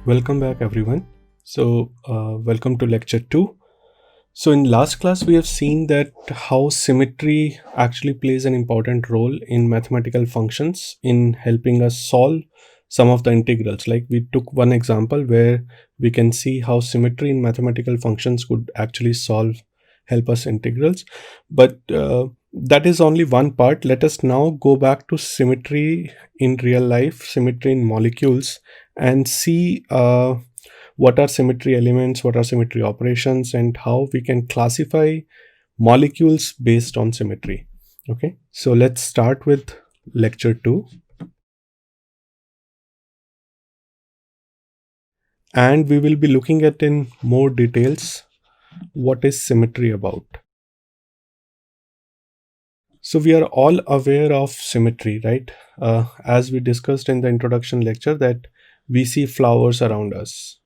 Welcome back, everyone. Welcome to lecture 2. So, in last class, we have seen that how symmetry actually plays an important role in mathematical functions in helping us solve some of the integrals. Like, we took one example where we can see how symmetry in mathematical functions could actually help us integrals. But that is only one part. Let us now go back to symmetry in real life, symmetry in molecules, and see what are symmetry elements, what are symmetry operations, and how we can classify molecules based on symmetry. Okay, so let's start with lecture 2, and we will be looking at in more details what is symmetry about. So we are all aware of symmetry, right? As we discussed in the introduction lecture, that we see flowers around us.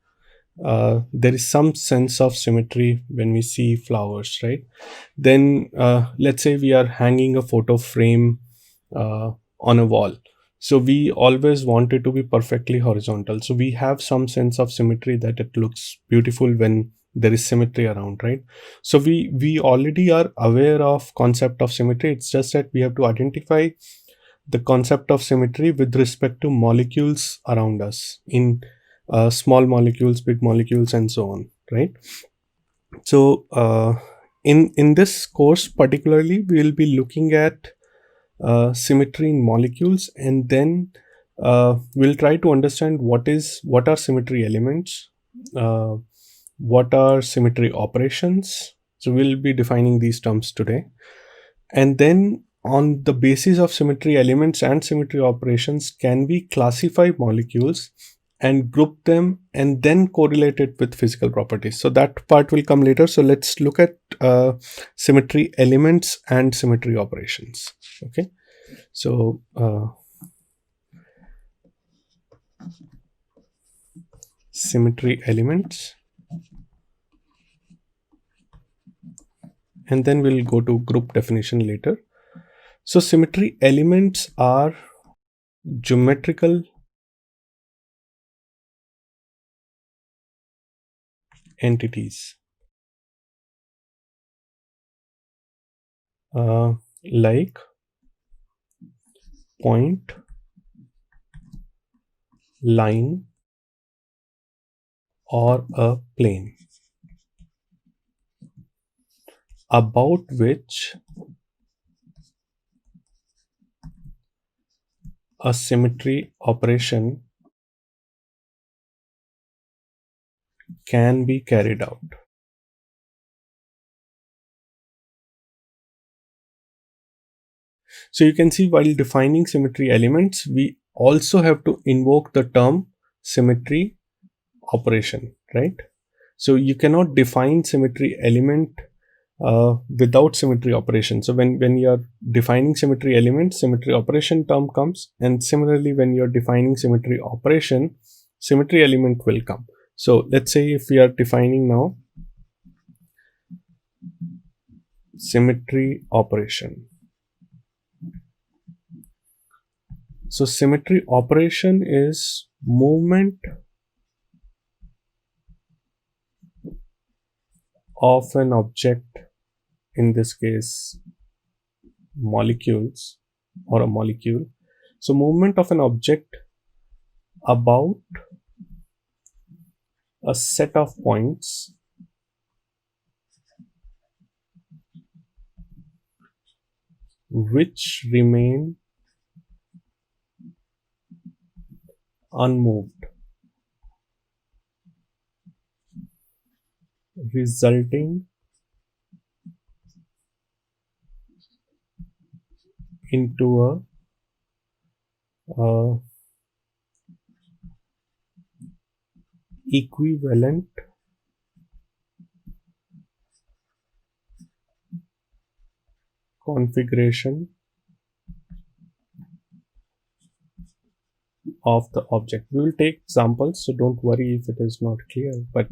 There is some sense of symmetry when we see flowers, right? Then let's say we are hanging a photo frame on a wall. So we always want it to be perfectly horizontal. So we have some sense of symmetry, that it looks beautiful when there is symmetry around, right? So we already are aware of concept of symmetry. It's just that we have to identify the concept of symmetry with respect to molecules around us, in small molecules, big molecules, and so on, right? So in this course particularly, we will be looking at symmetry in molecules, and then we'll try to understand what are symmetry elements, uh, what are symmetry operations. So we'll be defining these terms today, and then on the basis of symmetry elements and symmetry operations, can we classify molecules and group them and then correlate it with physical properties. So that part will come later. So let's look at symmetry elements and symmetry operations. Okay, so symmetry elements, and then we'll go to group definition later. So symmetry elements are geometrical entities, uh, like point, line, or a plane, about which a symmetry operation can be carried out. So you can see, while defining symmetry elements, we also have to invoke the term symmetry operation, right? So you cannot define symmetry element without symmetry operation. So when you are defining symmetry element, symmetry operation term comes, and similarly when you are defining symmetry operation, symmetry element will come. So let's say if we are defining now symmetry operation. So symmetry operation is movement of an object, in this case molecules or a molecule. So movement of an object about a set of points which remain unmoved, resulting into a equivalent configuration of the object. We will take examples, so don't worry if it is not clear, but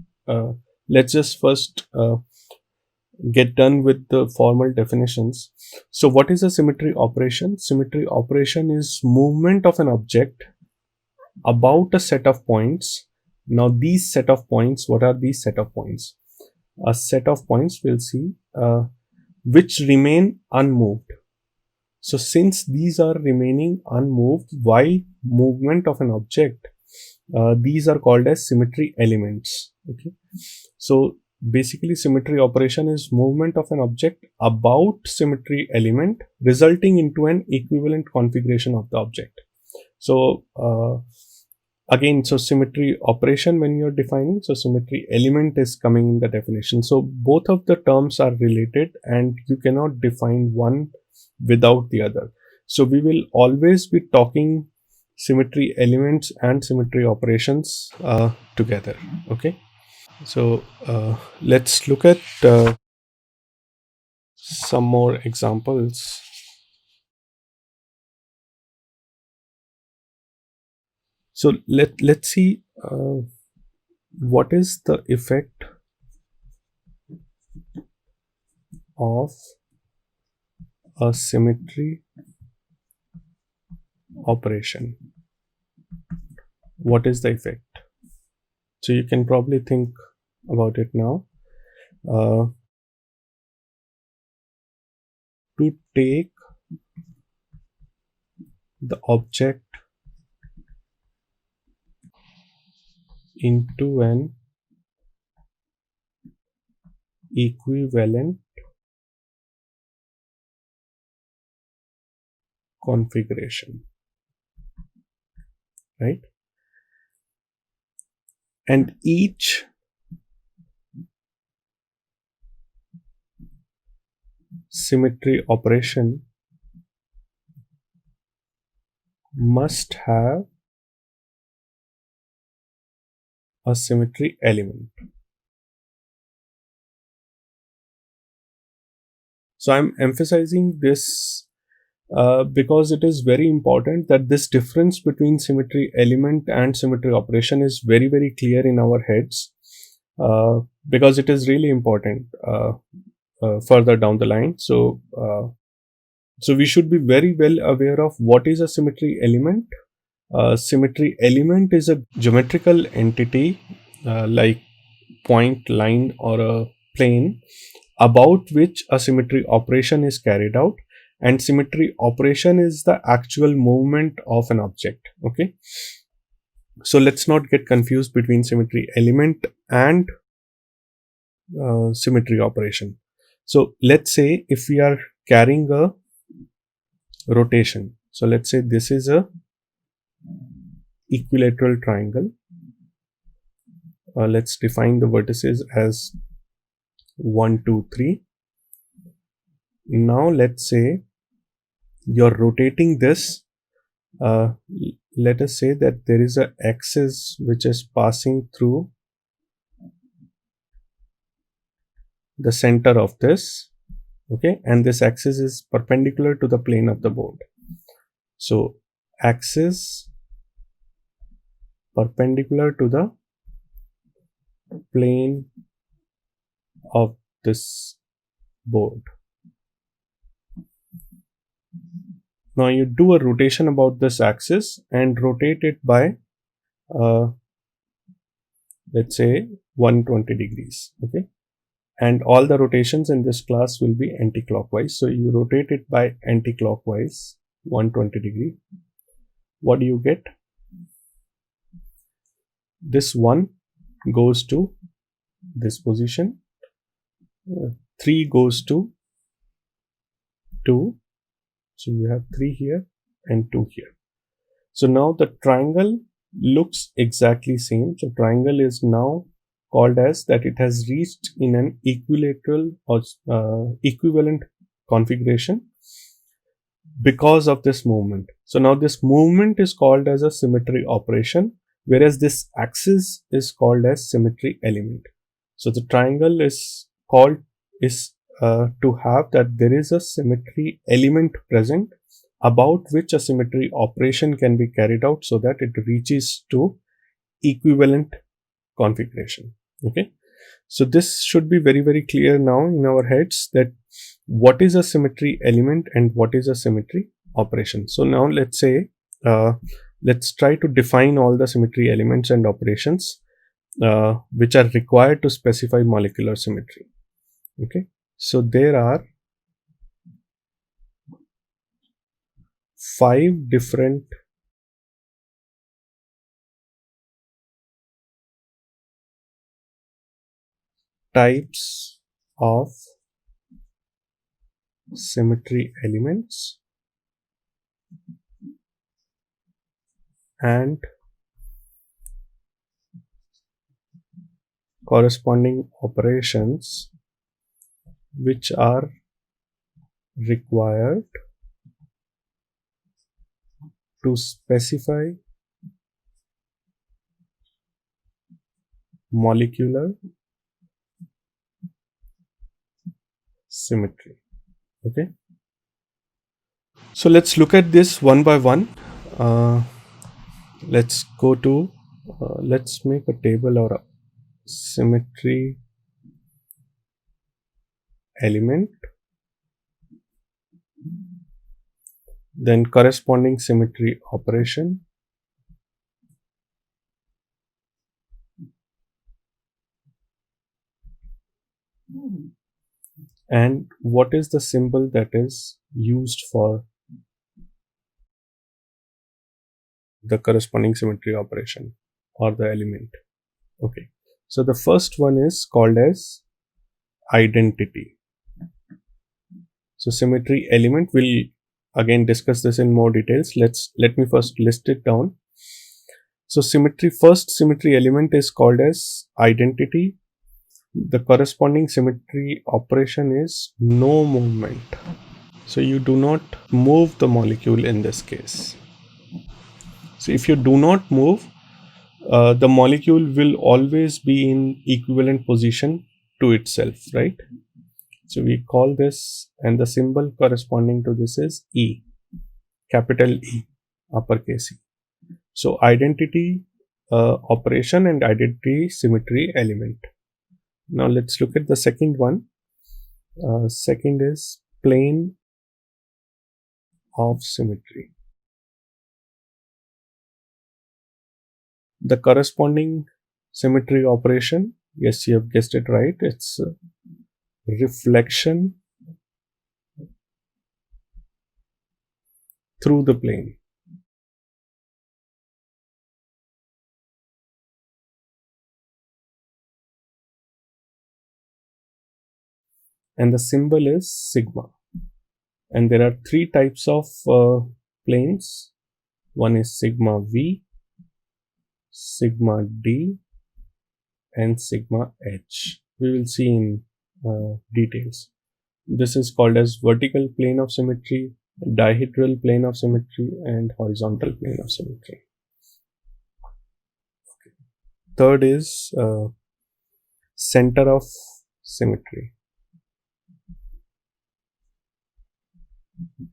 let's just first get done with the formal definitions. So what is a symmetry operation? Symmetry operation is movement of an object about a set of points Now these set of points, what are these set of points? A set of points we'll see which remain unmoved. So since these are remaining unmoved while movement of an object, these are called as symmetry elements. Okay, so basically symmetry operation is movement of an object about symmetry element resulting into an equivalent configuration of the object. So again, so symmetry operation when you're defining, so symmetry element is coming in the definition. So both of the terms are related and you cannot define one without the other. So we will always be talking symmetry elements and symmetry operations together. Okay, so let's look at some more examples. So let's see what is the effect of a symmetry operation. What is the effect? So you can probably think about it now. To take the object into an equivalent configuration, right? And each symmetry operation must have a symmetry element. So I'm emphasizing this because it is very important that this difference between symmetry element and symmetry operation is very, very clear in our heads, because it is really important further down the line. So we should be very well aware of what is a symmetry element. Symmetry element is a geometrical entity like point, line, or a plane about which a symmetry operation is carried out, and symmetry operation is the actual movement of an object. Okay, so let's not get confused between symmetry element and symmetry operation. So let's say if we are carrying a rotation, so let's say this is a equilateral triangle. Let's define the vertices as 1, 2, 3. Now let's say you're rotating this. Let us say that there is a axis which is passing through the center of this. Okay, and this axis is perpendicular to the plane of the board. So axis perpendicular to the plane of this board. Now you do a rotation about this axis and rotate it by let's say 120 degrees. Okay, and all the rotations in this class will be anti-clockwise. So you rotate it by anti-clockwise 120 degree. What do you get? This 1 goes to this position, 3 goes to 2. So you have 3 here and 2 here. So now the triangle looks exactly same. So triangle is now called as that it has reached in an equilateral or equivalent configuration because of this movement. So now this movement is called as a symmetry operation, whereas this axis is called as symmetry element. So the triangle is called to have that there is a symmetry element present about which a symmetry operation can be carried out so that it reaches to equivalent configuration. Okay, so this should be very, very clear now in our heads that what is a symmetry element and what is a symmetry operation. So now let's say let's try to define all the symmetry elements and operations. which are required to specify molecular symmetry. Okay, so there are 5 different types of symmetry elements and corresponding operations which are required to specify molecular symmetry. Okay, so let's look at this one by one. Let's go to let's make a table or a symmetry element, then corresponding symmetry operation, and what is the symbol that is used for the corresponding symmetry operation or the element. Okay, so the first one is called as identity. So symmetry element, will again discuss this in more details. Let me first list it down. So first symmetry element is called as identity. The corresponding symmetry operation is no movement. So you do not move the molecule in this case. So if you do not move, the molecule will always be in equivalent position to itself, right? So we call this, and the symbol corresponding to this is E, capital E, uppercase E. So identity operation and identity symmetry element. Now let's look at the second one. Second is plane of symmetry. The corresponding symmetry operation, yes, you have guessed it right, it's reflection through the plane. And the symbol is sigma. And there are 3 types of planes. One is sigma V, sigma D, and sigma H. We will see in details. This is called as vertical plane of symmetry, dihedral plane of symmetry, and horizontal plane of symmetry. Third is center of symmetry.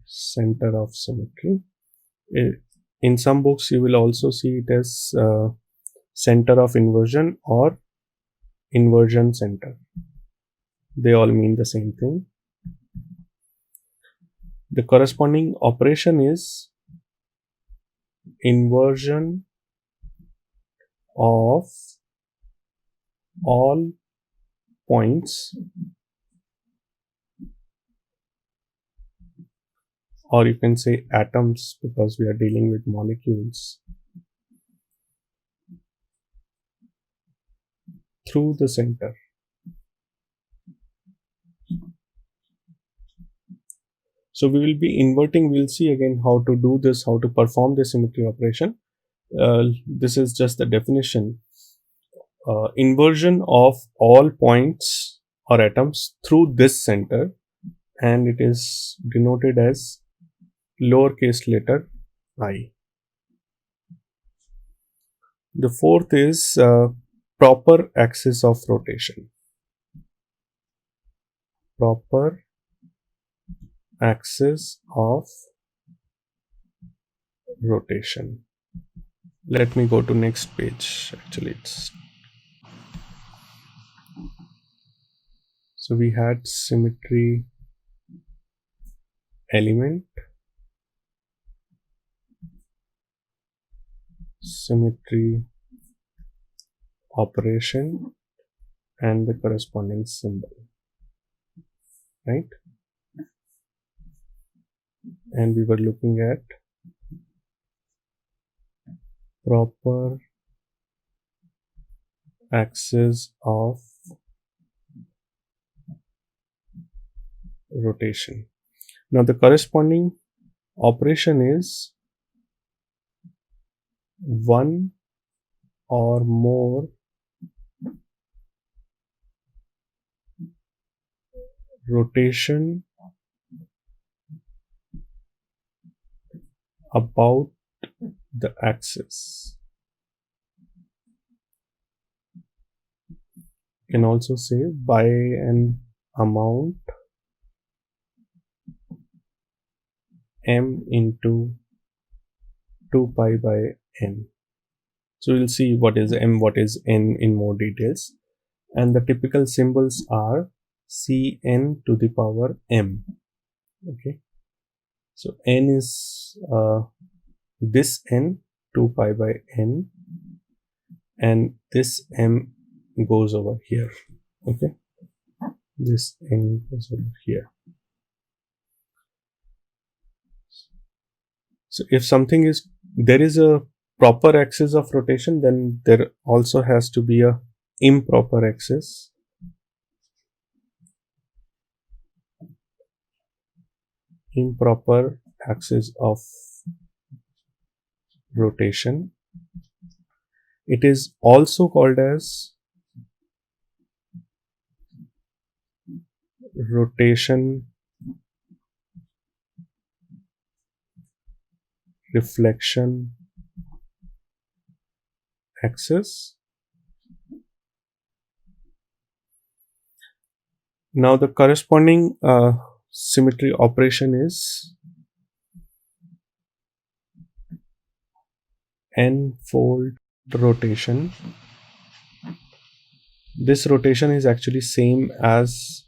Center of symmetry. In some books, you will also see it as center of inversion or inversion center. They all mean the same thing. The corresponding operation is inversion of all points, or you can say atoms because we are dealing with molecules, through the center. So we will be inverting. We'll see again how to do this, how to perform the symmetry operation. This is just the definition. Inversion of all points or atoms through this center, and it is denoted as lowercase letter I. The fourth is proper axis of rotation. Proper axis of rotation. Let me go to next page. Actually, it's so we had symmetry element, symmetry operation and the corresponding symbol, right? And we were looking at proper axis of rotation. Now the corresponding operation is one or more rotation about the axis. You can also say by an amount m into 2 pi by n. So we'll see what is m, what is n in more details. And the typical symbols are Cn to the power m. Okay. So n is this n 2 pi by n, and this m goes over here. Okay. This n goes over here. So if something is, there is a proper axis of rotation, then there also has to be a improper axis. Improper axis of rotation. It is also called as rotation reflection axis. Now the corresponding symmetry operation is n-fold rotation. This rotation is actually same as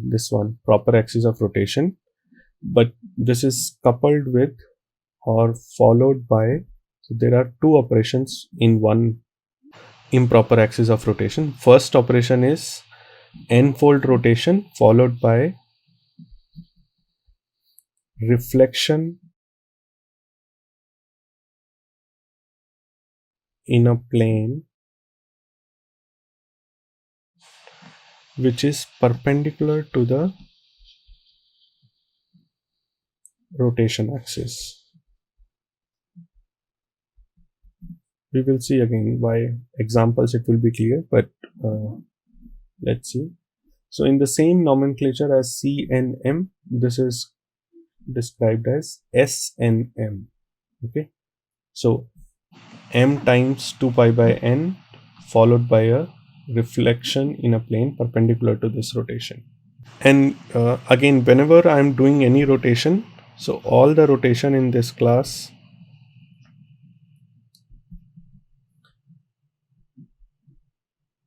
this one, proper axis of rotation, but this is coupled with or followed by, so there are two operations in one improper axis of rotation. First operation is n-fold rotation followed by reflection in a plane which is perpendicular to the rotation axis. We will see again by examples, it will be clear, but let's see. So in the same nomenclature as CNM, this is described as SNM. Okay, so m times 2 pi by n followed by a reflection in a plane perpendicular to this rotation. And again, whenever I am doing any rotation, so all the rotation in this class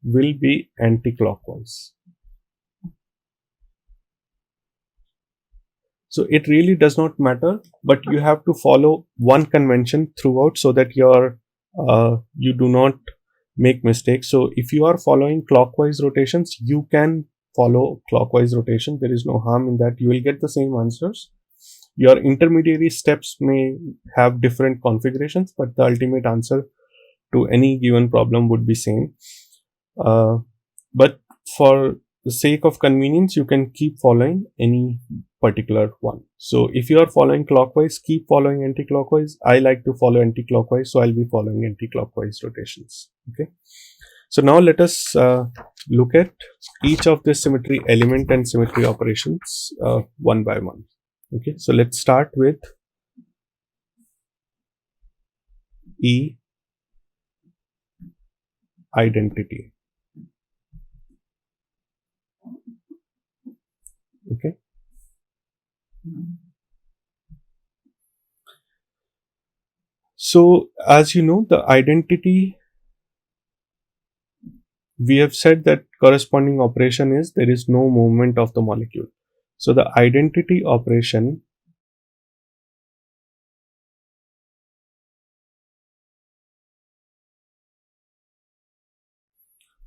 will be anti-clockwise. So it really does not matter, but you have to follow one convention throughout so that you do not make mistakes. So if you are following clockwise rotations, you can follow clockwise rotation. There is no harm in that. You will get the same answers. Your intermediary steps may have different configurations, but the ultimate answer to any given problem would be same. But for the sake of convenience, you can keep following any particular one. So if you are following clockwise, keep following anti-clockwise. I like to follow anti-clockwise, so I'll be following anti-clockwise rotations. Okay. So now let us look at each of the symmetry element and symmetry operations one by one. Okay. So let's start with E identity. Okay. So as you know, the identity, we have said that corresponding operation is there is no movement of the molecule. So the identity operation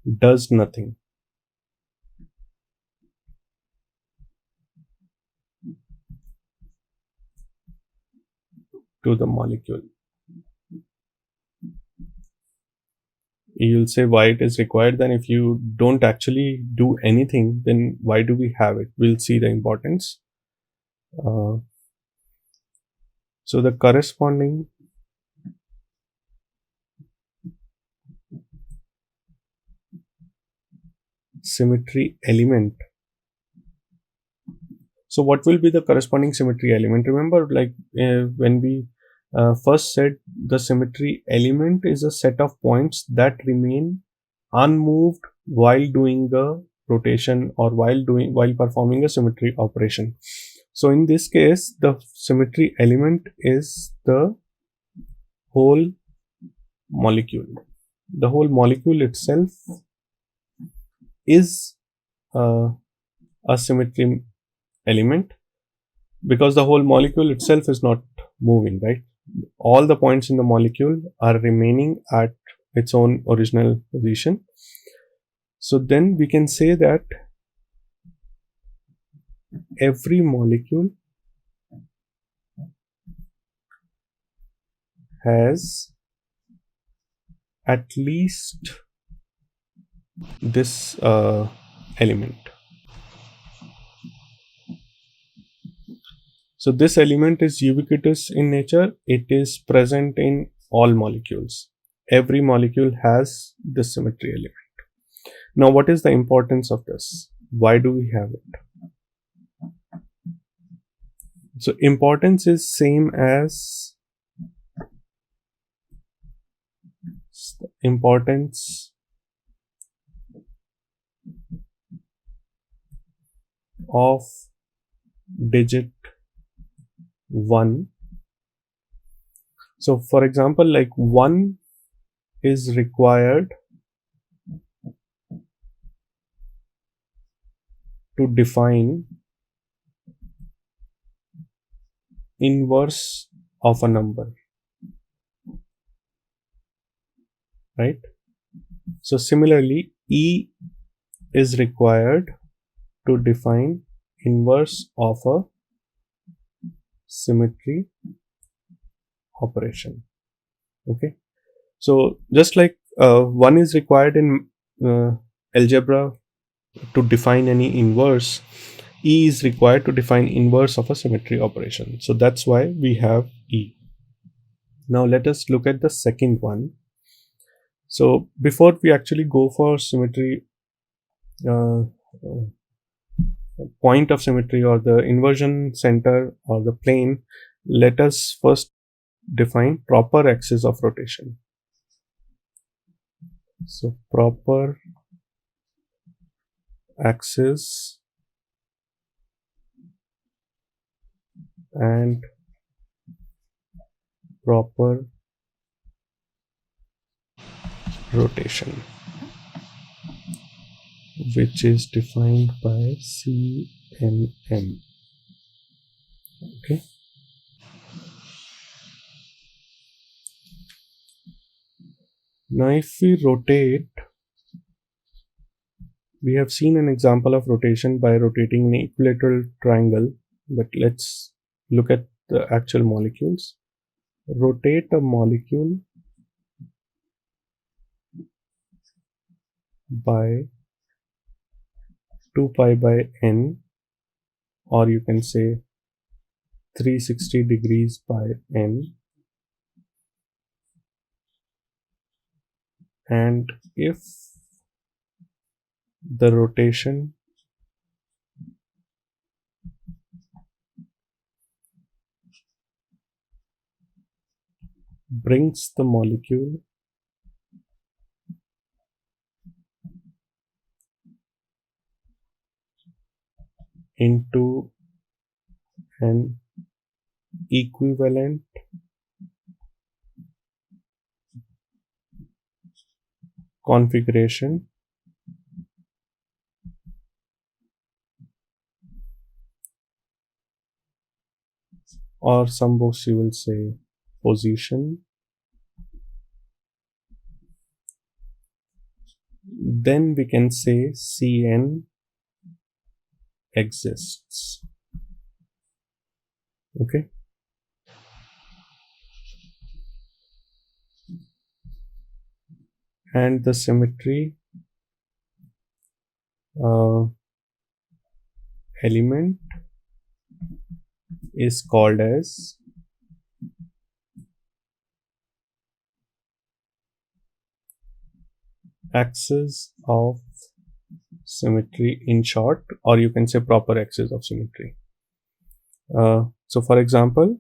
does nothing to the molecule. You'll say why it is required. Then if you don't actually do anything, then why do we have it? We'll see the importance. uh, so the corresponding symmetry element. So what will be the corresponding symmetry element? Remember, like when we first said, the symmetry element is a set of points that remain unmoved while doing the rotation or while performing a symmetry operation. So in this case, the symmetry element is the whole molecule. The whole molecule itself is uh, a symmetry element, because the whole molecule itself is not moving, right? All the points in the molecule are remaining at its own original position. So then we can say that every molecule has at least this element. So this element is ubiquitous in nature. It is present in all molecules. Every molecule has this symmetry element. Now, what is the importance of this? Why do we have it? So importance is same as importance of digit 1. So for example, like 1 is required to define inverse of a number, right? So similarly, E is required to define inverse of a symmetry operation. Okay, so just like 1 is required in algebra to define any inverse, E is required to define inverse of a symmetry operation. So that's why we have E. Now let us look at the second one. So before we actually go for symmetry, uh, point of symmetry or the inversion center or the plane, let us first define proper axis of rotation. So proper axis and proper rotation, which is defined by CNM. Okay. Now if we rotate, we have seen an example of rotation by rotating an equilateral triangle, but let's look at the actual molecules. Rotate a molecule by 2 pi by n, or you can say 360 degrees by n, and if the rotation brings the molecule into an equivalent configuration, or some books you will say position, then we can say Cn exists. Okay. And the symmetry element is called as axis of symmetry, in short, or you can say proper axis of symmetry. So for example,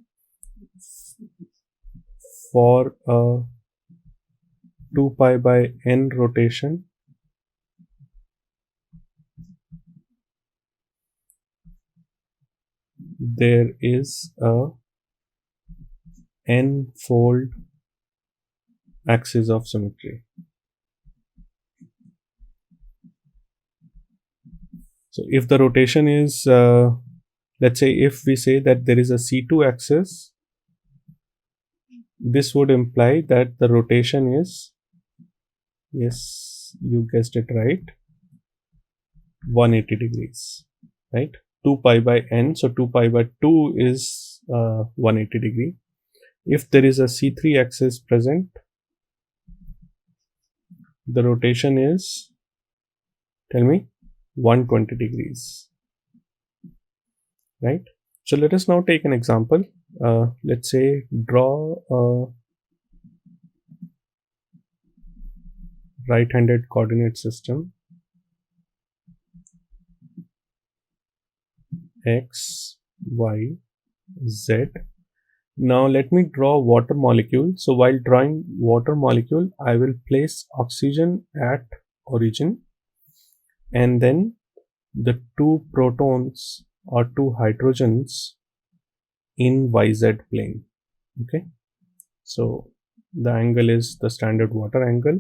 for a 2 pi by n rotation, there is a n-fold axis of symmetry. So if the rotation is, let's say if we say that there is a C2 axis, this would imply that the rotation is, yes, you guessed it right, 180 degrees, right? 2 pi by n, so 2 pi by 2 is 180 degree. If there is a C3 axis present, the rotation is, tell me, 120 degrees, right? So let us now take an example. Let's say draw a right-handed coordinate system x, y, z. Now let me draw water molecule. So while drawing water molecule, I will place oxygen at origin, and then the two protons or two hydrogens in YZ plane. Okay, so the angle is the standard water angle,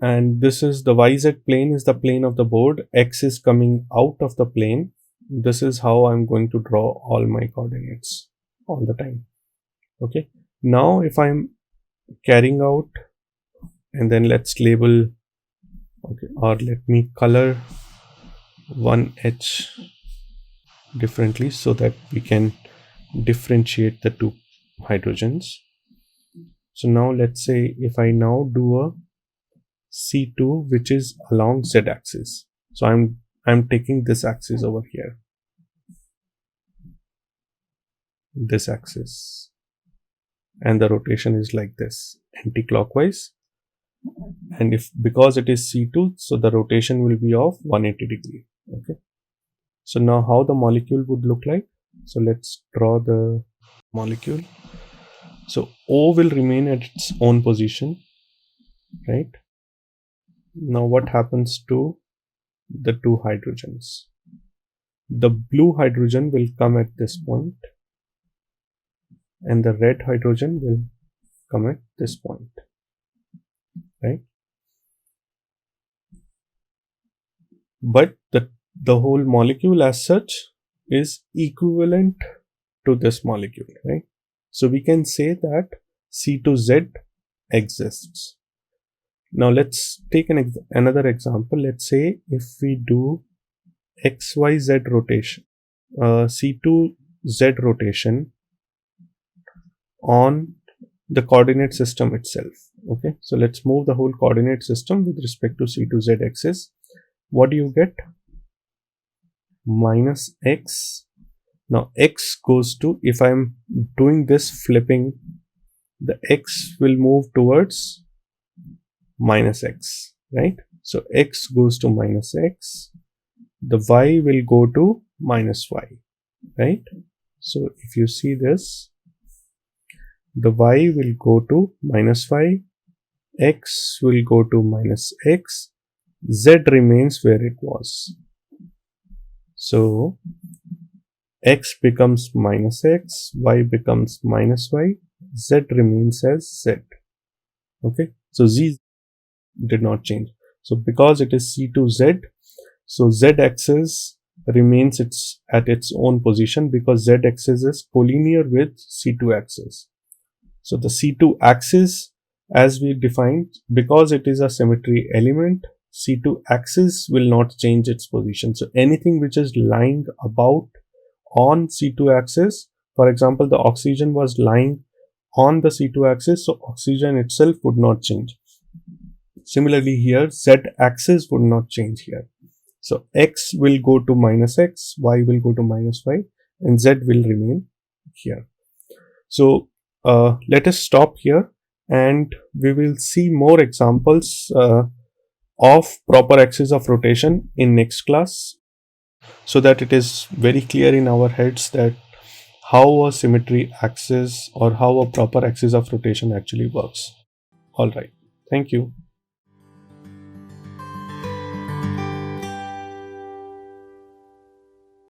and this is the YZ plane, is the plane of the board. X is coming out of the plane. This is how I'm going to draw all my coordinates all the time. Okay, now if I'm carrying out, and then let's label, okay, or let me color one H differently so that we can differentiate the two hydrogens. So now let's say if I now do a C2 which is along Z axis. So I'm taking this axis over here, this axis, and the rotation is like this, anti-clockwise. And if, because it is C2, so the rotation will be of 180 degree. Okay, so now how the molecule would look like. So let's draw the molecule. So O will remain at its own position, right? Now what happens to the two hydrogens? The blue hydrogen will come at this point, and the red hydrogen will come at this point, right? But the whole molecule as such is equivalent to this molecule, right? So we can say that C2Z exists. Now let's take another example. Let's say if we do XYZ rotation, C2Z rotation on the coordinate system itself. Okay, so let's move the whole coordinate system with respect to C2Z axis. What do you get? Minus x. Now x goes to, if I'm doing this flipping, the x will move towards minus x, right? So x goes to minus x, the y will go to minus y, right? So if you see this, the y will go to minus y, x will go to minus x, z remains where it was. So x becomes minus x, y becomes minus y, z remains as z. Okay, so z did not change. So because it is C2Z, so z axis remains at its own position, because z axis is collinear with C2 axis. So the C2 axis, as we defined, because it is a symmetry element, C2 axis will not change its position. So anything which is lying about on C2 axis, for example, the oxygen was lying on the C2 axis, so oxygen itself would not change. Similarly here, Z axis would not change here. So X will go to minus X, Y will go to minus Y, and Z will remain here. So let us stop here, and we will see more examples of proper axis of rotation in next class, so that it is very clear in our heads that how a symmetry axis or how a proper axis of rotation actually works. All right. Thank you.